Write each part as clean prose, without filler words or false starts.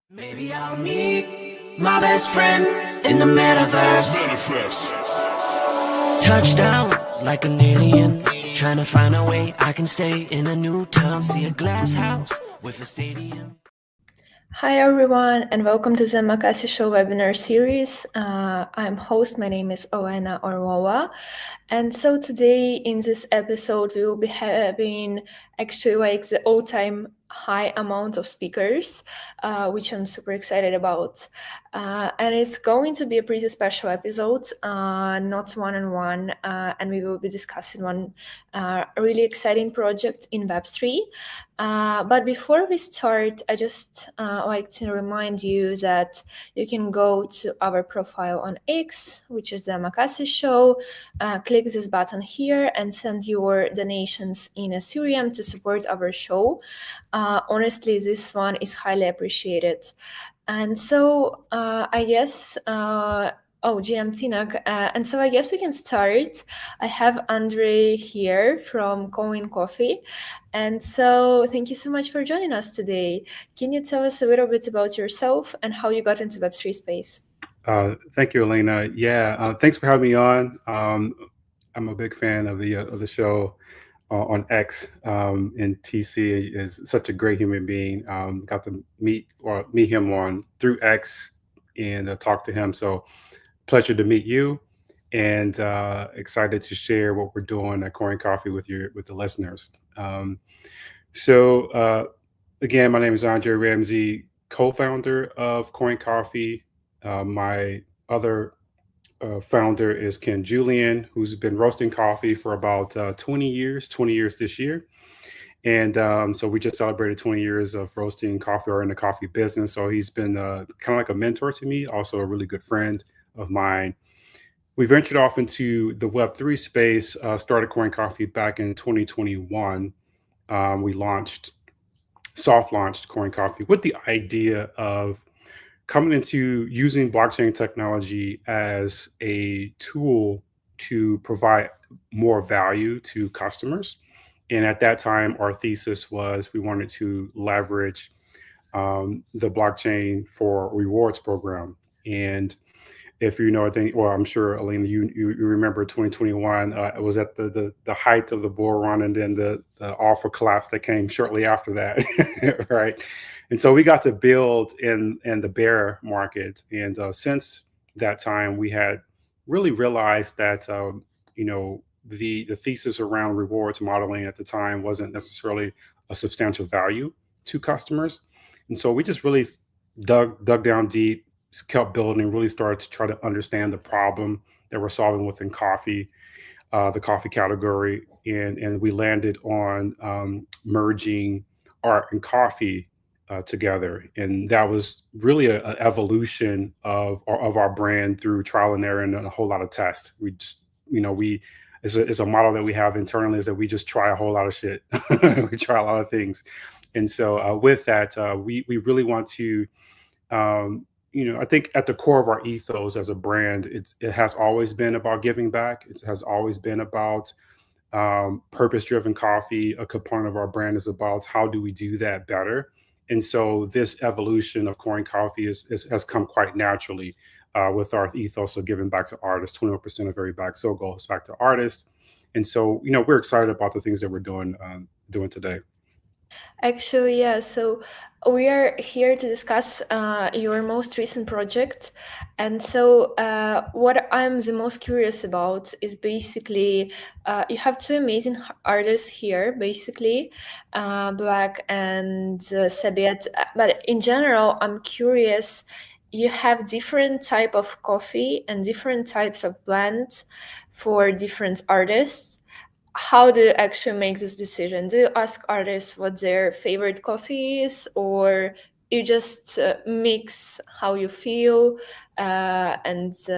Maybe I'll meet my best friend in the metaverse. Touchdown like an alien, trying to find a way I can stay in a new town. See a glass house with a stadium. Hi everyone, and welcome to the Omakase Show webinar series. I'm host. My name is Oena Orwowa, and so today in this episode we will be having actually like the all-time high amount of speakers, which I'm super excited about. And it's going to be a pretty special episode, not one-on-one, and we will be discussing one really exciting project in Web3. But before we start, I just like to remind you that you can go to our profile on X, which is the Omakase Show, click this button here and send your donations in Ethereum to support our show. Honestly, this one is highly appreciated. And so I guess, GM Tinak, and so I guess we can start. I have Andre here from Coin Coffee. And so thank you so much for joining us today. Can you tell us a little bit about yourself and how you got into Web3 space? Thank you, Elena. Thanks for having me on. I'm a big fan of the show on X, and TC is such a great human being. Got to meet him on through X and talk to him. So pleasure to meet you, and excited to share what we're doing at Coin Coffee with the listeners. So again, my name is Andre Ramsey, co-founder of Coin Coffee. My other founder is Ken Julian, who's been roasting coffee for about 20 years this year. And so we just celebrated 20 years of roasting coffee or in the coffee business. So he's been kind of like a mentor to me, also a really good friend of mine. We ventured off into the Web3 space, started Coin Coffee back in 2021. We soft launched Coin Coffee with the idea of coming into using blockchain technology as a tool to provide more value to customers. And at that time, our thesis was we wanted to leverage the blockchain for rewards program. And if you know, I think, well, I'm sure, Elena, you remember 2021. It was at the height of the bull run, and then the awful collapse that came shortly after that, right? And so we got to build in the bear market, and since that time, we had really realized that the thesis around rewards modeling at the time wasn't necessarily a substantial value to customers, and so we just really dug down deep, kept building, really started to try to understand the problem that we're solving within coffee, the coffee category, and we landed on merging art and coffee together, and that was really an evolution of our brand through trial and error and a whole lot of tests. We just, we it's a model that we have internally, is that we just try a whole lot of shit. We try a lot of things, and so with that, we really want to. I think at the core of our ethos as a brand, it has always been about giving back. It has always been about purpose-driven coffee. A component of our brand is about how do we do that better. And so this evolution of Coin Coffee has come quite naturally with our ethos of giving back to artists. 21% of every bag sold goes back to artists. And so, we're excited about the things that we're doing today. Actually, yeah. So we are here to discuss your most recent project. And so what I'm the most curious about is basically you have two amazing artists here, basically, Black and Sabiat. But in general, I'm curious, you have different type of coffee and different types of blends for different artists. How do you actually make this decision? Do you ask artists what their favorite coffee is, or you just mix how you feel? Just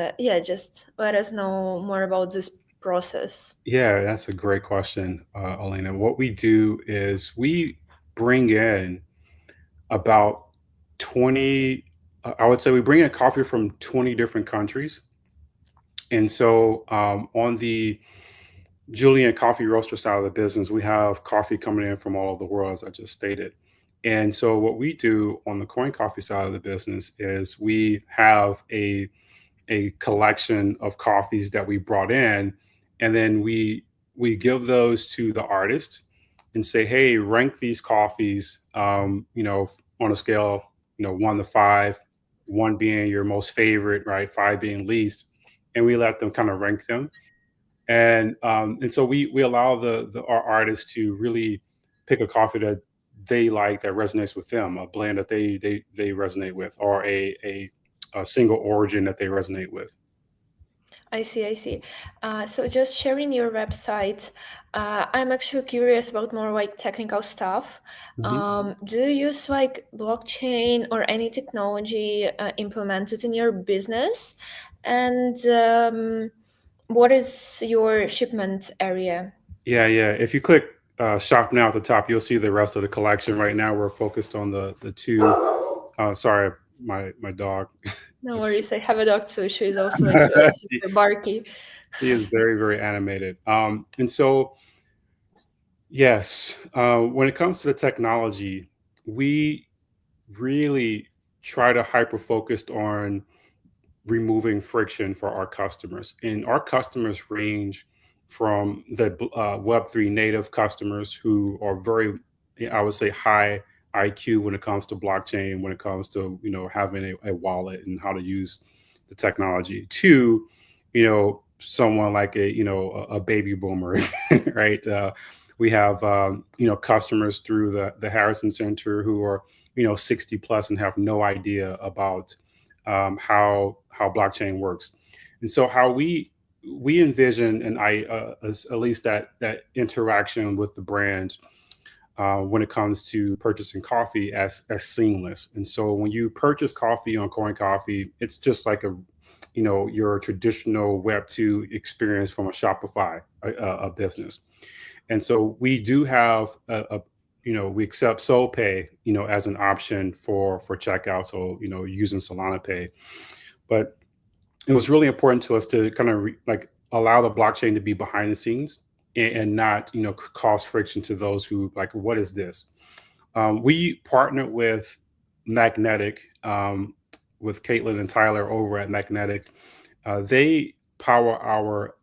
let us know more about this process. Yeah, that's a great question, Elena. What we do is we bring in about 20, I would say we bring in coffee from 20 different countries. And so on the Julian coffee roaster side of the business, we have coffee coming in from all over the world, as I just stated. And so what we do on the coin coffee side of the business is we have a collection of coffees that we brought in, and then we give those to the artist and say, hey, rank these coffees, on a scale, 1 to 5, 1 being your most favorite, right, 5 being least, and we let them kind of rank them. And so we allow our artists to really pick a coffee that they like, that resonates with them, a blend that they resonate with, or a single origin that they resonate with. I see, I see. So just sharing your website, I'm actually curious about more like technical stuff. Mhm. Do you use like blockchain or any technology implemented in your business? And what is your shipment area? Yeah. If you click shop now at the top, you'll see the rest of the collection. Right now, we're focused on the two. Sorry, my dog. No is worries, I have a dog too. She is also like she, super barky. she is very animated. And so yes, when it comes to the technology, we really try to hyper focus on removing friction for our customers. And our customers range from the Web3 native customers who are very, I would say, high IQ when it comes to blockchain, when it comes to, having a wallet and how to use the technology, to, someone like a baby boomer, right? We have, customers through the Harrison Center who are, 60 plus and have no idea about how blockchain works. And so how we envision, and at least that interaction with the brand, when it comes to purchasing coffee, as seamless. And so when you purchase coffee on Coin Coffee, it's just like your traditional Web 2 experience from a Shopify a business. And so we do have we accept Soul Pay, as an option for checkout. So, using Solana Pay. But it was really important to us to kind of like allow the blockchain to be behind the scenes, and not, cause friction to those who like, what is this? We partnered with Magnetic, with Caitlin and Tyler over at Magnetic. They power our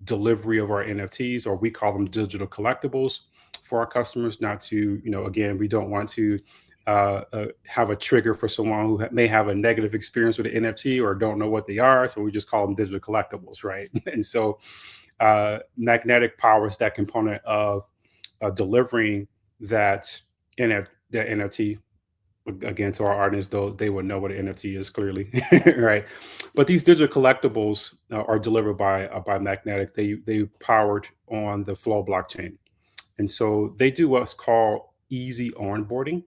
delivery of our NFTs, or we call them digital collectibles, for our customers. Not to, again, we don't want to have a trigger for someone who may have a negative experience with an NFT or don't know what they are. So we just call them digital collectibles, right? And so Magnetic powers that component of delivering that NFT, again, to our artists, though they would know what an NFT is clearly, right? But these digital collectibles are delivered by Magnetic. They powered on the Flow blockchain, and so they do what's called easy onboarding.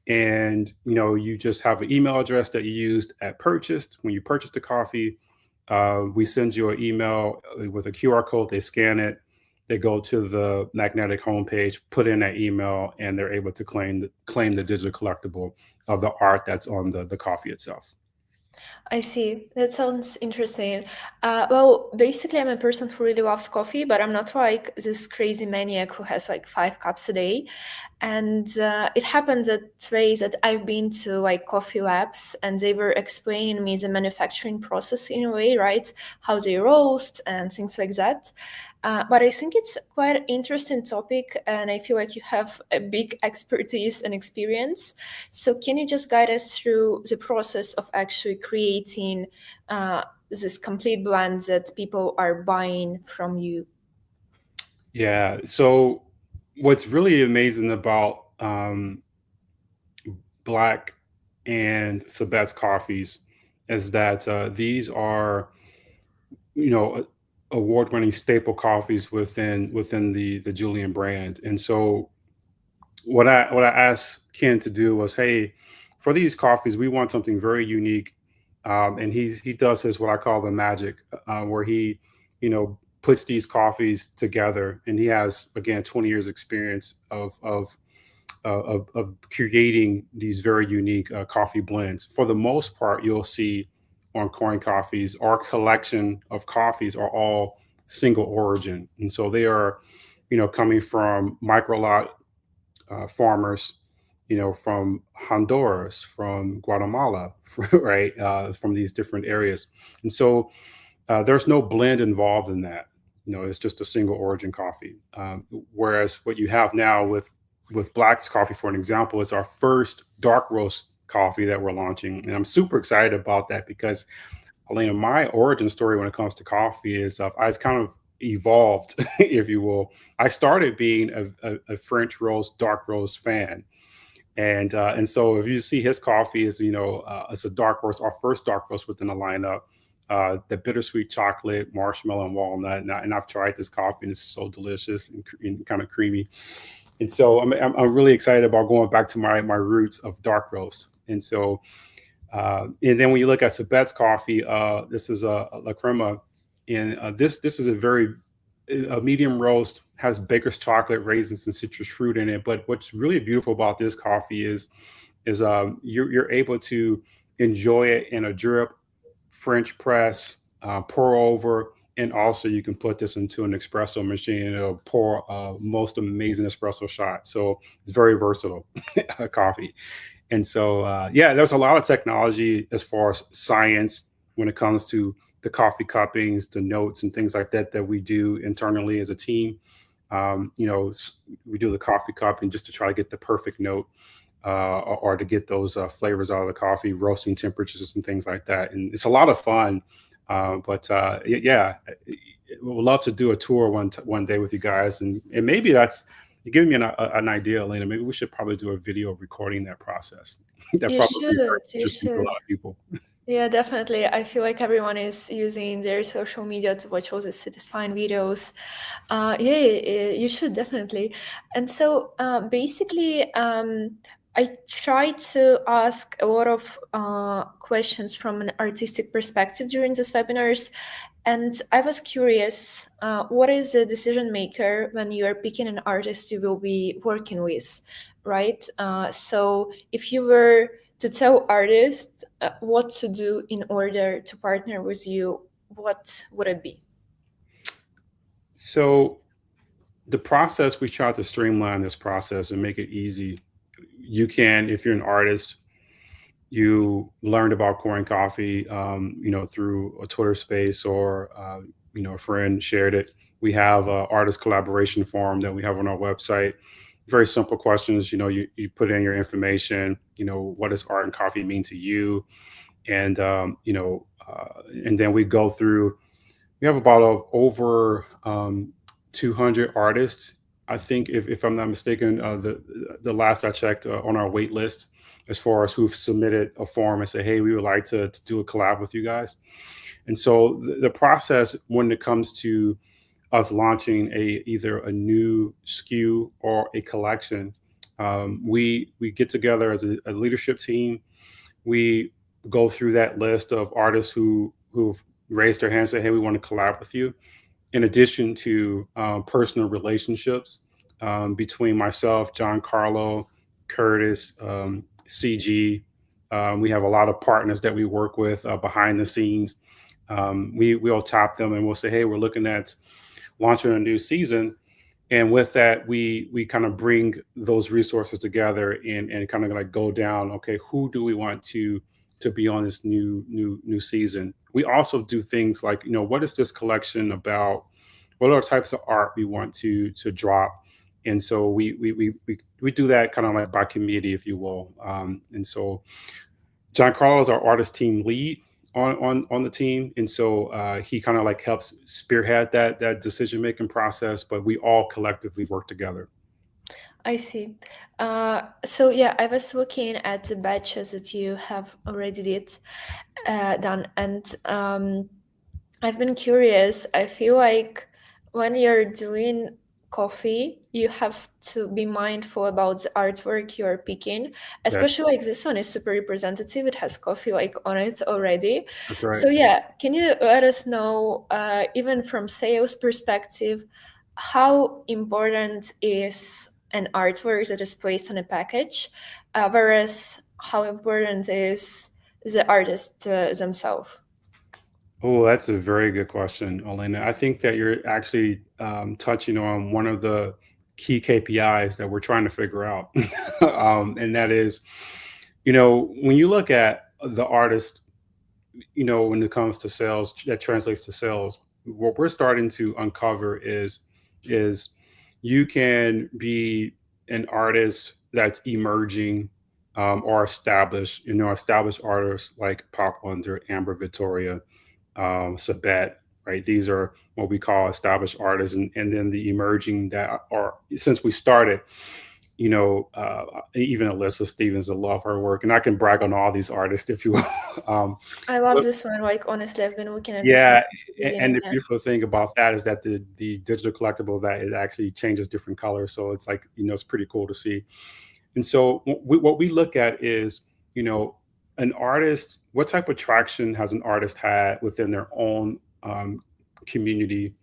And you just have an email address that you used at purchased when you purchased the coffee. We send you an email with a QR code. They scan it. They go to the Magnetic homepage, put in that email, and they're able to claim the digital collectible of the art that's on the coffee itself. I see. That sounds interesting. Well, basically, I'm a person who really loves coffee, but I'm not like this crazy maniac who has like 5 cups a day. And it happens that ways that I've been to like coffee labs, and they were explaining me the manufacturing process in a way, right? How they roast and things like that. But I think it's quite an interesting topic, and I feel like you have a big expertise and experience. So can you just guide us through the process of actually creating this complete blend that people are buying from you? Yeah. So what's really amazing about Black and Sabet's coffees is that these are, you know, award-winning staple coffees within the Julian brand. And so what I asked Ken to do was, hey, for these coffees, we want something very unique. And he does his, what I call the magic, where he, puts these coffees together, and he has, again, 20 years experience of creating these very unique coffee blends. For the most part, you'll see on Coin Coffees, our collection of coffees are all single origin, and so they are, coming from micro lot farmers from Honduras, from Guatemala, right, from these different areas. And so there's no blend involved in that. It's just a single origin coffee. Whereas what you have now with Black's Coffee, for an example, is our first dark roast coffee that we're launching, and I'm super excited about that because, Elena, my origin story when it comes to coffee is I've kind of evolved, if you will. I started being a French roast, dark roast fan, and so if you see his coffee is it's a dark roast, our first dark roast within the lineup. The bittersweet chocolate, marshmallow, and walnut, and I've tried this coffee, and it's so delicious and kind of creamy. And so I'm really excited about going back to my roots of dark roast. And so and then when you look at Sabet's coffee, this is a La Crema, and this is a medium roast, has baker's chocolate, raisins, and citrus fruit in it. But what's really beautiful about this coffee is you're able to enjoy it in a drip, French press, pour over, and also you can put this into an espresso machine and it'll pour most amazing espresso shot. So it's very versatile coffee. And so, yeah, there's a lot of technology as far as science when it comes to the coffee cuppings, the notes, and things like that we do internally as a team. We do the coffee cupping just to try to get the perfect note, or to get those flavors out of the coffee, roasting temperatures and things like that. And it's a lot of fun. Yeah, we would love to do a tour one day with you guys, and maybe you're giving me an idea, Elena. Maybe we should probably do a video of recording that process. That You probably be very should, you interesting to a should. lot of people. Yeah, definitely. I feel like everyone is using their social media to watch all the satisfying videos. Yeah, you should definitely. And so basically, I try to ask a lot of questions from an artistic perspective during these webinars. And I was curious, what is the decision maker when you are picking an artist you will be working with, right? So if you were to tell artists what to do in order to partner with you, what would it be? So the process, we try to streamline this process and make it easy. You can, if you're an artist, you learned about pouring coffee, through a Twitter space, or a friend shared it. We have a artist collaboration forum that we have on our website. Very simple questions. You put in your information. What does art and coffee mean to you? And then we go through. We have about over 200 artists. I think, if I'm not mistaken, the last I checked, on our wait list, as far as who've submitted a form and say, hey, we would like to do a collab with you guys. And so the process when it comes to us launching either a new SKU or a collection, we get together as a leadership team. We go through that list of artists who've raised their hand and say, hey, we want to collab with you, in addition to personal relationships between myself, John Carlo, Curtis, CG. We have a lot of partners that we work with behind the scenes. We'll tap them and we'll say, hey, we're looking at launching a new season. And with that, we kind of bring those resources together and kind of like go down, okay, who do we want to be on this new season? We also do things like, what is this collection about? What are types of art we want to drop? And so we do that kind of like by committee, if you will. And so John Carlo is our artist team lead on the team, and so he kind of like helps spearhead that decision making process. But we all collectively work together. I see. So yeah, I was looking at the batches that you have already done, and I've been curious. I feel like when you're doing coffee, you have to be mindful about the artwork you're picking, That's especially like this one is super representative. It has coffee like on it already. that's right. So yeah, can you let us know, even from sales perspective, how important is an artwork that is placed on a package, whereas how important is the artist themselves? Oh, that's a very good question, Elena. I think that you're actually touching on one of the key KPIs that we're trying to figure out. And that is, when you look at the artist, when it comes to sales, that translates to sales. What we're starting to uncover is you can be an artist that's emerging, or established. Established artists like Pop Wonder, Amber Victoria, Sabet, right? These are what we call established artists, and then the emerging that are, since we started, even Alyssa Stevens, I love her work, and I can brag on all these artists if you will. I love but this one. Like honestly, I've been looking at this yeah, since the and beginning. the Yeah. beautiful thing about that is that the digital collectible, that it actually changes different colors, so it's like, it's pretty cool to see. And so what we look at is, you know, an artist, what type of traction has an artist had within their own community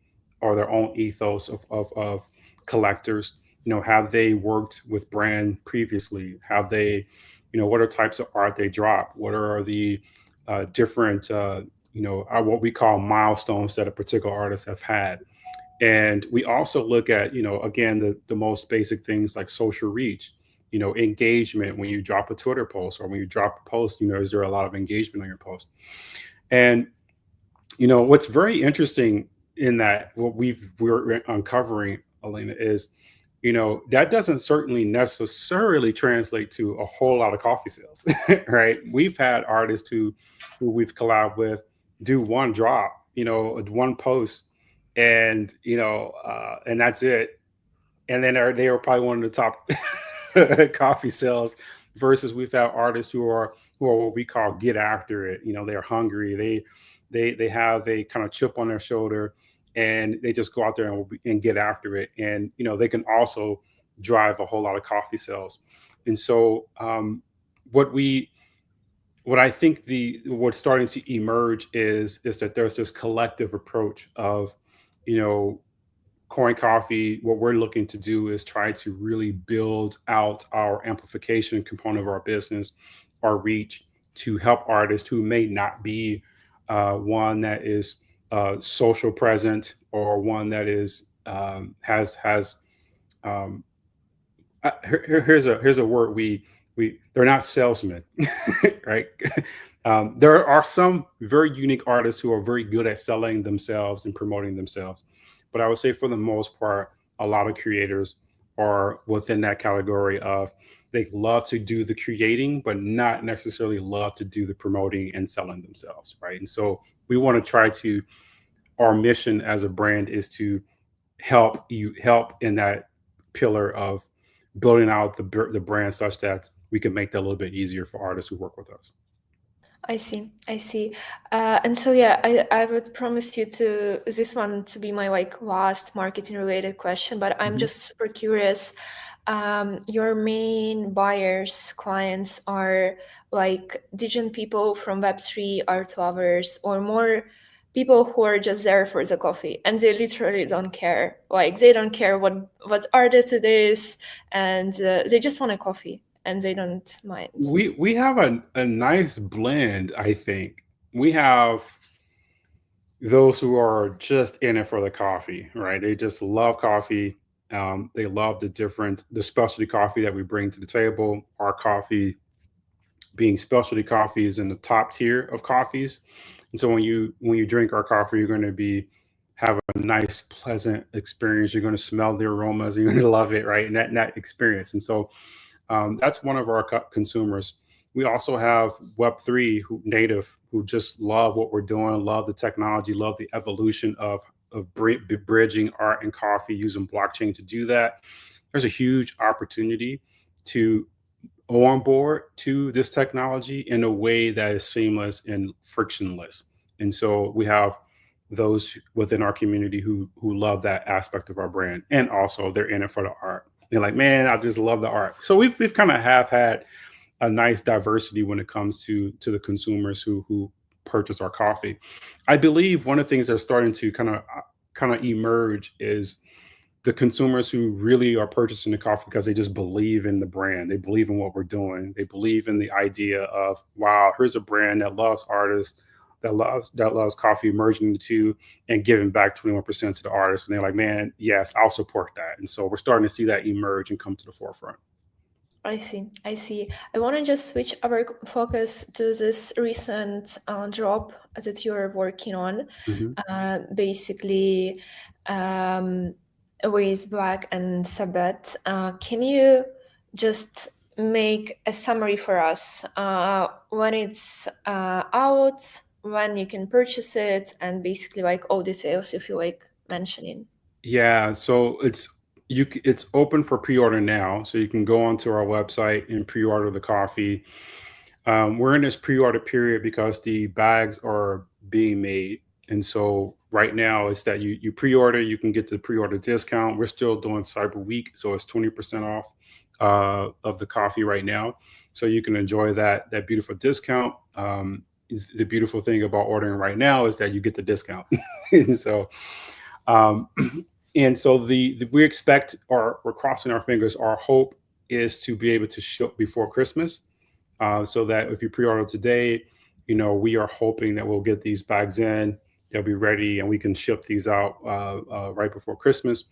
or their own ethos of collectors? Have they worked with brand previously? Have they, what are types of art they drop? What are the different, what we call milestones that a particular artist have had? And we also look at, again, the most basic things like social reach, engagement. When you drop a Twitter post or when you drop a post, is there a lot of engagement on your post? And, what's very interesting in that, what we're uncovering, Elena, is, that doesn't certainly necessarily translate to a whole lot of coffee sales, right? We've had artists who we've collabed with do one drop, one post, and and that's it. And then they are probably one of the top coffee sales. Versus we've had artists who are what we call get after it. They're hungry. They have a kind of chip on their shoulder, and they just go out there and get after it. And they can also drive a whole lot of coffee sales. And so what we what I think what's starting to emerge is that there's this collective approach of, Coin Coffee. What we're looking to do is try to really build out our amplification component of our business, our reach, to help artists who may not be one that is social present, or one that is has um, here's a word we they're not salesmen, right? There are some very unique artists who are very good at selling themselves and promoting themselves, but I would say for the most part, a lot of creators are within that category of, they love to do the creating, but not necessarily love to do the promoting and selling themselves, right? And so we want to try to, our mission as a brand is to help in that pillar of building out the brand, such that we can make that a little bit easier for artists who work with us. I see. I see. And so, yeah, I would promise you this one to be my like last marketing related question, but I'm just super curious. Your main buyers, clients are like digital people from Web3 art lovers, or more people who are just there for the coffee and they literally don't care. Like they don't care what artist it is, and they just want a coffee and they don't mind. We have a nice blend, I think. We have those who are just in it for the coffee, right? They just love coffee. They love the specialty coffee that we bring to the table. Our coffee, being specialty coffee, is in the top tier of coffees. And so when you drink our coffee, you're going to have a nice, pleasant experience. You're going to smell the aromas. You're going to love it, right? And that experience. And so that's one of our consumers. We also have Web3 who just love what we're doing, love the technology, love the evolution of bridging art and coffee using blockchain to do that. There's a huge opportunity to onboard to this technology in a way that is seamless and frictionless. And so we have those within our community who love that aspect of our brand, and also they're in it for the art. They're like, man, I just love the art. So we've kind of have had a nice diversity when it comes to the consumers who purchase our coffee. I believe one of the things that's starting to kind of emerge is the consumers who really are purchasing the coffee because they just believe in the brand. They believe in what we're doing. They believe in the idea of, wow, here's a brand that loves artists, loves coffee merging the two and giving back 21% to the artist. And they're like, man, yes, I'll support that. And so we're starting to see that emerge and come to the forefront. I see. I see. I want to just switch our focus to this recent drop that you're working on. Basically, with Black and Sabbath. Can you just make a summary for us when it's out, when you can purchase it, and basically like all details you feel like mentioning? Yeah, so it's open for pre-order now, so you can go onto our website and pre-order the coffee. We're in this pre-order period because the bags are being made, and so right now it's that you pre-order, you can get the pre-order discount. We're still doing Cyber Week, so it's 20% off of the coffee right now, so you can enjoy that beautiful discount. The beautiful thing about ordering right now is that you get the discount, and so. Um, And so we expect, or we're crossing our fingers, our hope is to be able to ship before Christmas, so that if you pre-order today, we are hoping that we'll get these bags in, they'll be ready, and we can ship these out right before Christmas.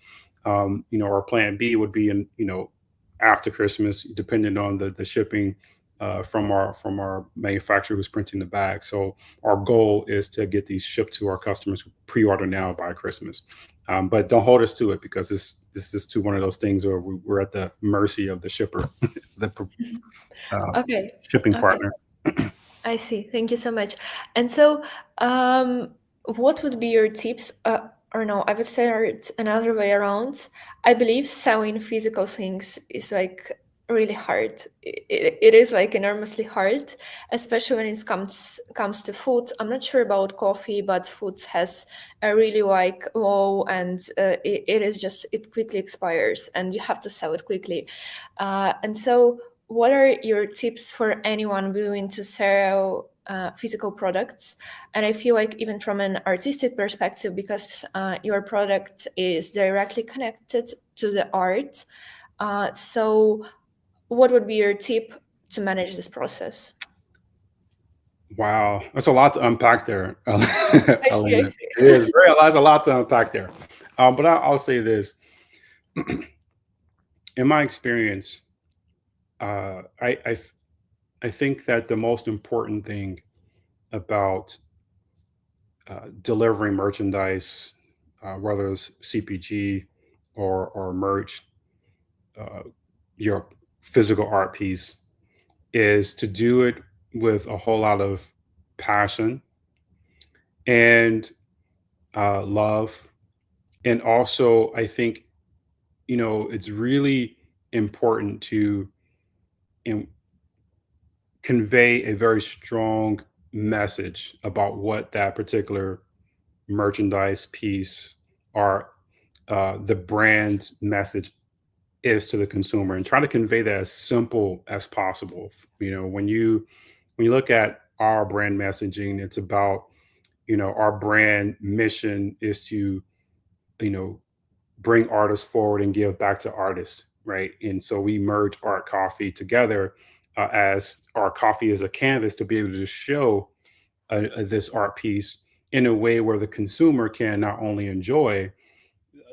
Our plan B would be after Christmas, depending on the shipping from our manufacturer who's printing the bag. So our goal is to get these shipped to our customers who pre-order now by Christmas. But don't hold us to it, because this is to one of those things where we're at the mercy of the shipper, the Okay. shipping Okay. partner. I see. Thank you so much. And so, what would be your tips? Or no, I would say it's another way around. I believe selling physical things is like really hard. It is like enormously hard, especially when it comes to food. I'm not sure about coffee, but food has a really like low, and it quickly expires, and you have to sell it quickly. And so, what are your tips for anyone willing to sell physical products? And I feel like even from an artistic perspective, because your product is directly connected to the art. So what would be your tip to manage this process? Wow, that's a lot to unpack there, I see, I Elena. see. It is very. There's a lot to unpack there, but I'll say this: in my experience, I think that the most important thing about delivering merchandise, whether it's CPG or merch, uh, your physical art piece, is to do it with a whole lot of passion and love. And also, I think, it's really important to in, convey a very strong message about what that particular merchandise piece or the brand message is to the consumer, and try to convey that as simple as possible. When you look at our brand messaging, it's about, our brand mission is to, you know bring artists forward and give back to artists, right? And so we merge art coffee together, as our coffee is a canvas to be able to show this art piece in a way where the consumer can not only enjoy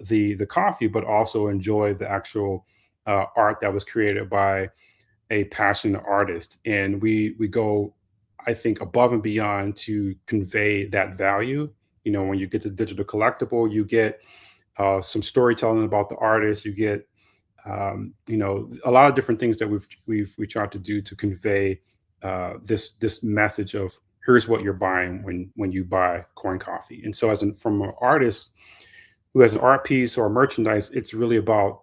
the coffee, but also enjoy the actual art that was created by a passionate artist. And we go, I think, above and beyond to convey that value. When you get the digital collectible, you get some storytelling about the artist. You get a lot of different things that we tried to do to convey this message of, here's what you're buying when you buy Coin Coffee. And so, from an artist who has an art piece or merchandise, it's really about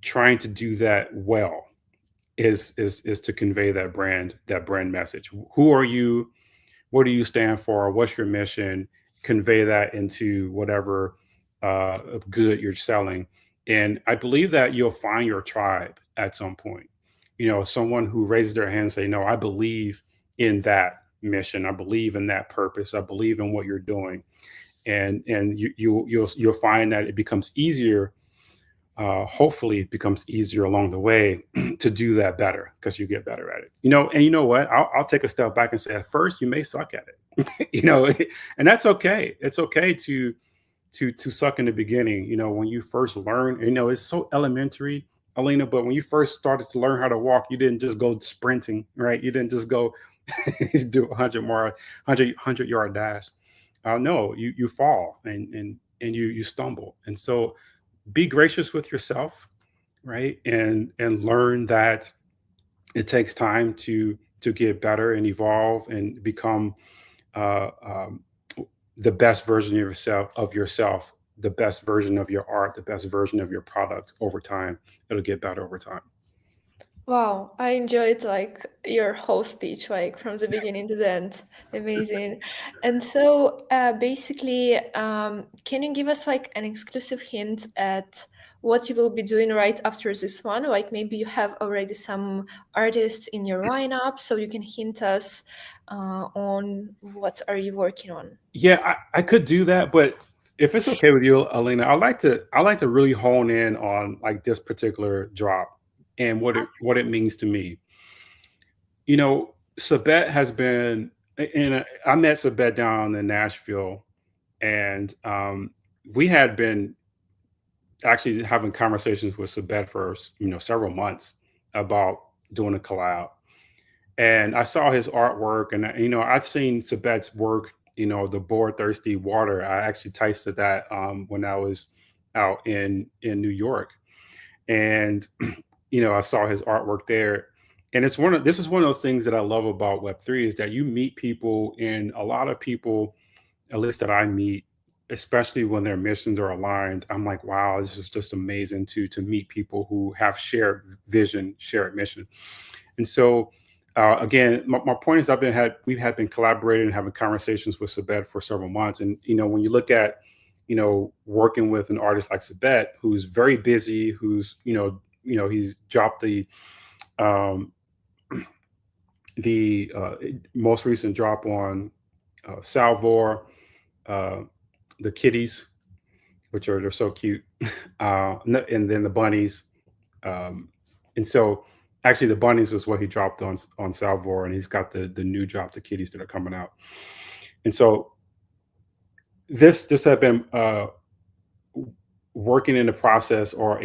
trying to do that well. Is to convey that brand message. Who are you? What do you stand for? What's your mission? Convey that into whatever good you're selling. And I believe that you'll find your tribe at some point. Someone who raises their hand and say, no, I believe in that mission. I believe in that purpose. I believe in what you're doing. And you'll find that it becomes easier hopefully it becomes easier along the way to do that better because you get better at it. And you know what? I'll take a step back and say, at first you may suck at it, and that's okay. It's okay to suck in the beginning. When you first learn, it's so elementary, Alina. But when you first started to learn how to walk, you didn't just go sprinting, right? You didn't just go do 100 yard dash. No, you fall and you stumble, and so be gracious with yourself, right? And learn that it takes time to get better and evolve and become uh, um, the best version of yourself, the best version of your art, the best version of your product over time. It'll get better over time. Wow, I enjoyed like your whole speech, like from the beginning to the end. Amazing. And so, basically, can you give us like an exclusive hint at what you will be doing right after this one? Like maybe you have already some artists in your lineup, so you can hint us on what are you working on? Yeah, I could do that, but if it's okay with you, Alina, I like to really hone in on like this particular drop and what it means to me. Sabet has been, and I met Sabet down in Nashville, and we had been actually having conversations with Sabet for several months about doing a collab. And I saw his artwork, and I've seen Sabet's work. The Board Thirsty Water. I actually tasted that when I was out in New York, and I saw his artwork there. And this is one of those things that I love about Web3 is that you meet people, and a lot of people, at least that I meet, especially when their missions are aligned, I'm like, wow, this is just amazing to meet people who have shared vision, shared mission. And so, again, my point is, we've had been collaborating and having conversations with Sabet for several months. And when you look at working with an artist like Sabet, who's very busy, who's he's dropped um, the most recent drop on Salvor, uh, the kitties, which they're so cute, and then the bunnies. Um, and so actually the bunnies is what he dropped on Salvor, and he's got the new drop, the kitties that are coming out. And so this had been working in the process, or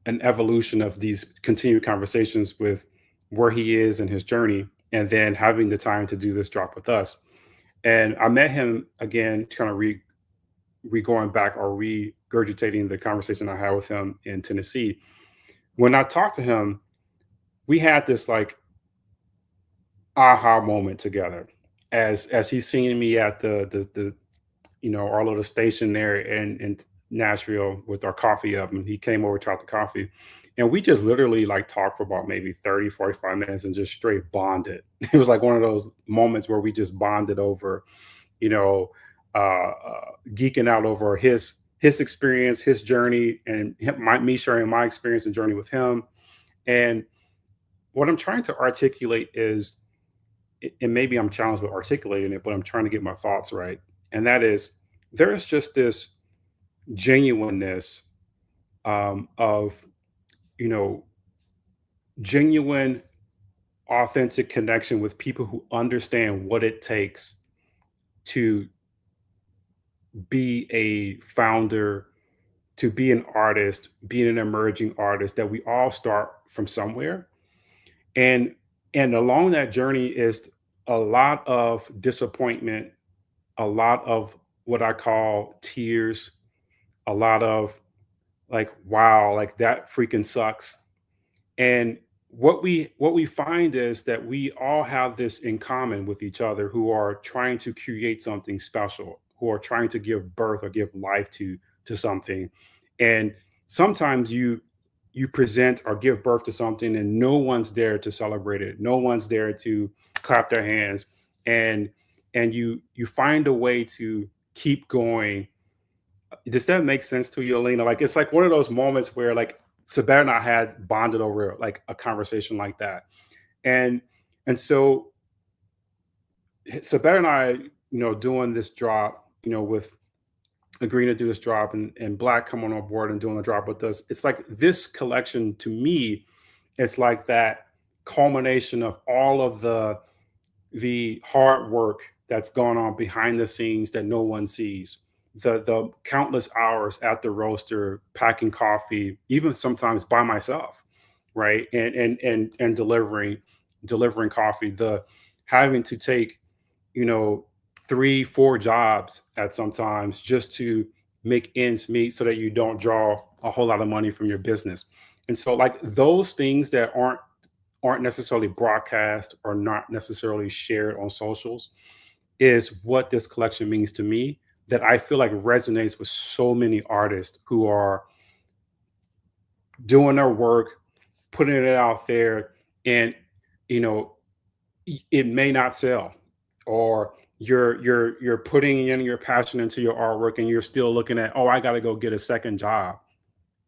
an evolution of these continued conversations with where he is in his journey, and then having the time to do this drop with us. And I met him again, kind of going back or regurgitating the conversation I had with him in Tennessee. When I talked to him, we had this like aha moment together, as he's seeing me at the our little station there in Nashville with our coffee up, and he came over, tried the coffee, and we just literally like talked for about maybe 30, 45 minutes and just straight bonded. It was like one of those moments where we just bonded over, you know, geeking out over his experience, his journey, and me sharing my experience and journey with him. And what I'm trying to articulate is, and maybe I'm challenged with articulating it, but I'm trying to get my thoughts right. And that is, there is just this genuineness of, you know, genuine, authentic connection with people who understand what it takes to be a founder, to be an artist, being an emerging artist, that we all start from somewhere. And along that journey is a lot of disappointment, a lot of what I call tears, a lot of like, wow, like that freaking sucks. And what we find is that we all have this in common with each other, who are trying to create something special, who are trying to give birth or give life to something. And sometimes you present or give birth to something and no one's there to celebrate it. No one's there to clap their hands. And you find a way to keep going. Does that make sense to you, Elena? Like, it's like one of those moments where like Saber and I had bonded over like a conversation like that. And so Saber and I, doing this drop, with agreeing to do this drop, and Black coming on board and doing the drop with us. It's like this collection to me, it's like that culmination of all of the hard work that's gone on behind the scenes that no one sees. The countless hours at the roaster packing coffee, even sometimes by myself, right? And delivering coffee. The having to take, 3-4 jobs at sometimes just to make ends meet so that you don't draw a whole lot of money from your business. And so like those things that aren't necessarily broadcast or not necessarily shared on socials is what this collection means to me, that I feel like resonates with so many artists who are doing their work, putting it out there, and it may not sell, or you're putting in your passion into your artwork and you're still looking at, oh, I got to go get a second job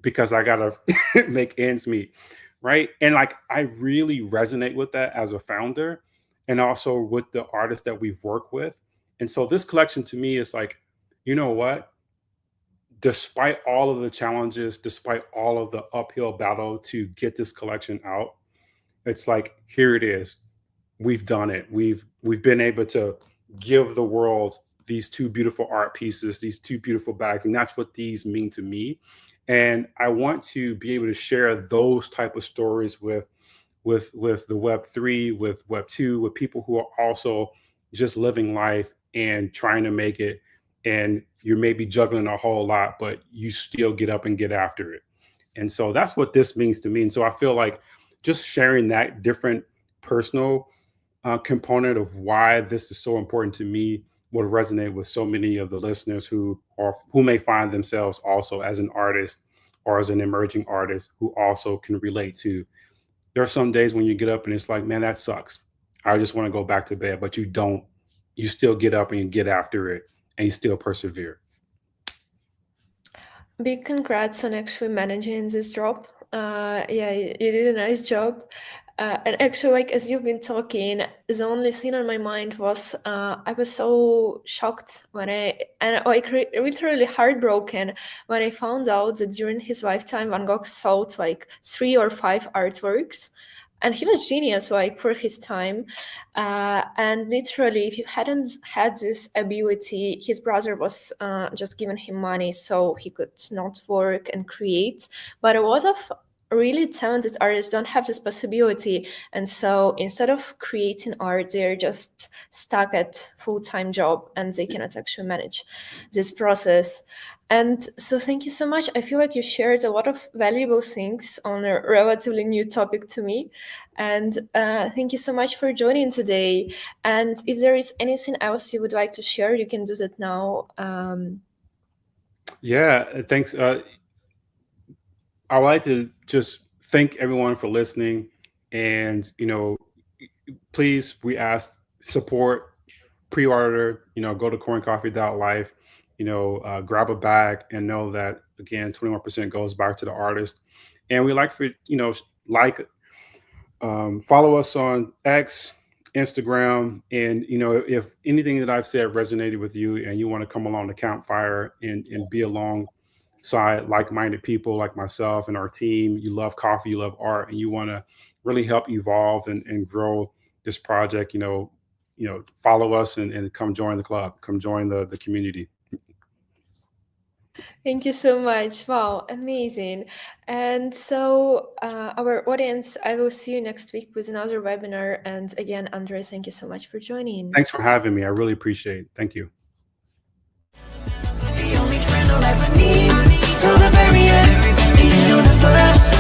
because I got to make ends meet, right? And like I really resonate with that as a founder, and also with the artists that we've worked with. And so this collection to me is like, you know what? Despite all of the challenges, despite all of the uphill battle to get this collection out, it's like, here it is. We've done it. We've been able to give the world these two beautiful art pieces, these two beautiful bags, and that's what these mean to me. And I want to be able to share those type of stories with the Web3, with Web2, with people who are also just living life and trying to make it. And you may be juggling a whole lot, but you still get up and get after it. And so that's what this means to me. And so I feel like just sharing that different personal component of why this is so important to me will resonate with so many of the listeners who may find themselves also as an artist or as an emerging artist who also can relate to. There are some days when you get up and it's like, man, that sucks. I just want to go back to bed, but you don't. You still get up and you get after it, and you still persevere. Big congrats on actually managing this drop. Yeah, you did a nice job. And actually, like as you've been talking, the only thing on my mind was I was so shocked literally heartbroken when I found out that during his lifetime, Van Gogh sold like 3 or 5 artworks. And he was genius, like for his time. And literally, if you hadn't had this ability, his brother was just giving him money so he could not work and create. But a lot of really talented artists don't have this possibility, and so instead of creating art, they're just stuck at full-time job and they cannot actually manage this process. And so thank you so much. I feel like you shared a lot of valuable things on a relatively new topic to me, and thank you so much for joining today. And if there is anything else you would like to share, you can do that now. Yeah, thanks. I'd like to just thank everyone for listening. And, please, we ask, support, pre-order, go to coincoffee.life, grab a bag and know that, again, 21% goes back to the artist. And we like for, follow us on X, Instagram. And, if anything that I've said resonated with you and you want to come along the campfire and be alongside like-minded people like myself and our team, you love coffee, you love art, and you want to really help evolve and grow this project, follow us and come join the club, come join the community. Thank you so much. Wow, amazing. And so our audience, I will see you next week with another webinar. And again, Andre, thank you so much for joining. Thanks for having me. I really appreciate it. Thank you. The only friend I'll ever need till the very end in the universe.